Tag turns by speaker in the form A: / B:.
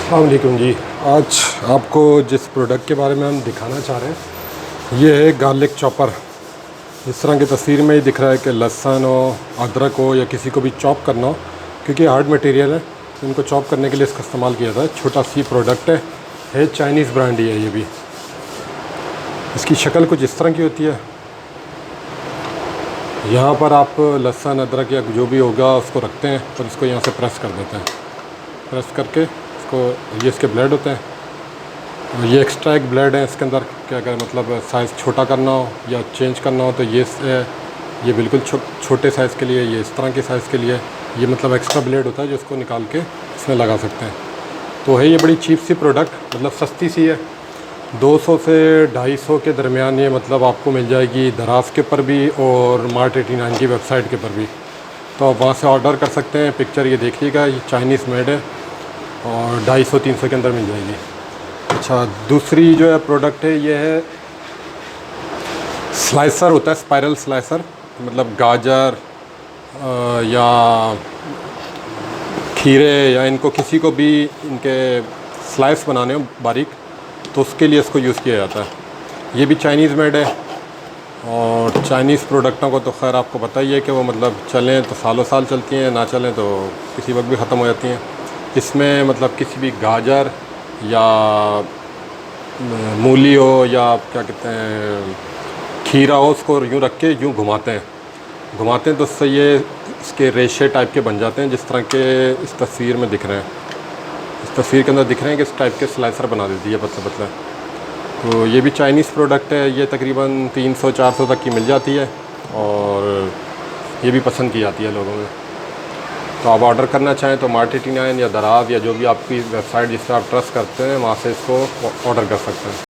A: अस्सलामुअलैकुम जी। आज आपको जिस प्रोडक्ट के बारे में हम दिखाना चाह रहे हैं ये है गार्लिक चॉपर। इस तरह की तस्वीर में ही दिख रहा है कि लहसुन हो, अदरक हो या किसी को भी चॉप करना हो, क्योंकि हार्ड मटेरियल है तो इनको चॉप करने के लिए इसका इस्तेमाल किया जाता है। छोटा सी प्रोडक्ट है चाइनीज़ ब्रांड ही है ये भी। इसकी शक्ल कुछ इस तरह की होती है। यहाँ पर आप लहसुन अदरक या जो भी होगा उसको रखते हैं और इसको यहाँ से प्रेस कर देते हैं। प्रेस करके इसको, ये इसके ब्लेड होते हैं, ये एक्स्ट्रा एक ब्लेड है इसके अंदर कि अगर मतलब साइज़ छोटा करना हो या चेंज करना हो तो ये बिल्कुल छोटे साइज़ के लिए, ये इस तरह के साइज़ के लिए ये मतलब एक्स्ट्रा ब्लेड होता है जो इसको निकाल के इसमें लगा सकते हैं। तो है ये बड़ी चीप सी प्रोडक्ट, मतलब सस्ती सी है। 200 से 250 के दरमियान ये मतलब आपको मिल जाएगी दराज के ऊपर भी और मार्ट 89 की वेबसाइट के ऊपर भी। तो आप वहाँ से ऑर्डर कर सकते हैं। पिक्चर ये देखिएगा, ये चाइनीज़ मेड है और 250-300 के अंदर मिल जाएगी। अच्छा, दूसरी जो है प्रोडक्ट है ये है स्लाइसर होता है, स्पाइरल स्लाइसर। मतलब गाजर या खीरे या इनको किसी को भी इनके स्लाइस बनाने हो बारीक तो उसके लिए इसको यूज़ किया जाता है। ये भी चाइनीज़ मेड है और चाइनीज़ प्रोडक्टों को तो खैर आपको पता ही है कि वो मतलब चलें तो सालों साल चलती हैं, ना चलें तो किसी वक्त भी ख़त्म हो जाती हैं। इसमें मतलब किसी भी गाजर या मूली हो या क्या कहते हैं खीरा हो, उसको यूँ रख के यूँ घुमाते हैं तो उससे ये इसके रेशे टाइप के बन जाते हैं, जिस तरह के इस तस्वीर में दिख रहे हैं। इस तस्वीर के अंदर दिख रहे हैं कि इस टाइप के स्लाइसर बना देती है पतले पतले। तो ये भी चाइनीज़ प्रोडक्ट है। ये तकरीबन 300-400 तक की मिल जाती है और ये भी पसंद की जाती है लोगों में। तो आप ऑर्डर करना चाहें तो मार्ट 89 या दराज या जो भी आपकी वेबसाइट जिस पर आप ट्रस्ट करते हैं वहाँ से इसको ऑर्डर कर सकते हैं।